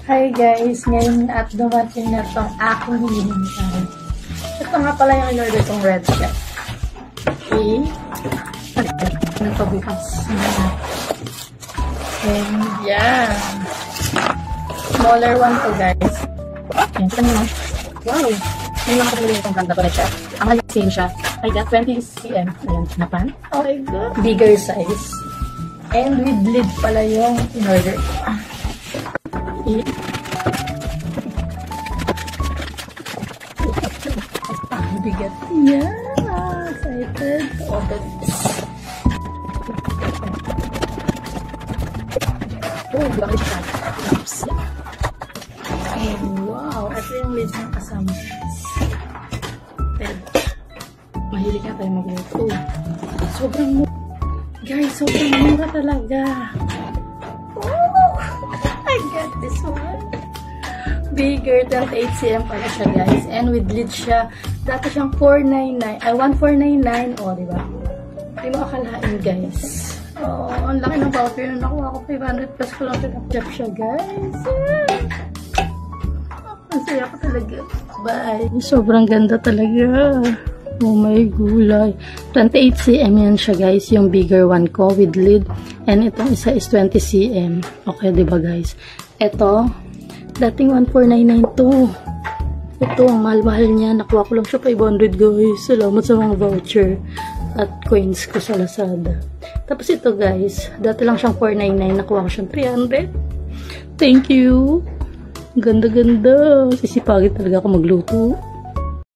Hi guys, ngayon at dumating na itong aking hinihintay. Ito nga pala yung in-order kong red chef. Okay. Nagpabukas na. And yan. Smaller one to guys. Yan, kita nyo. Wow. Ngayon lang ako pumili itong brand na red chef. Ang high sale siya. I got 20 cm. Ayan, na pan. Oh my god. Bigger size. And with lid pala yung in-order. Bigat niya. Excited to open this. Oh, bakit siya? Oops. And wow, ito yung lid ng kasama. Mahilig na tayo magluto. Sobrang mura. Guys, sobrang mura talaga. Oh, I got this one. Bigger, 38 cm pala siya guys. And with lid siya. Dati siyang 499. Ay, 1499. O, diba? Hindi mo akalain guys. Oh, ang laki ng voucher na nakuha ko. 500 plus ko lang pinag-chef siya guys. Ang saya ko talaga. Bye. Sobrang ganda talaga. Oh my gulay. 28 cm yan siya guys. Yung bigger one ko with lid. And itong isa is 20 cm. Okay, diba guys? Ito, dating 1499 ito, ang mahal-mahal niya. Nakuha ko lang siya 500 guys. Salamat sa mga voucher at coins ko sa Lazada. Tapos ito guys, dati lang siyang 499. Nakuha ko siyang 300. Thank you. Ganda-ganda. Sisipagin talaga ako magluto.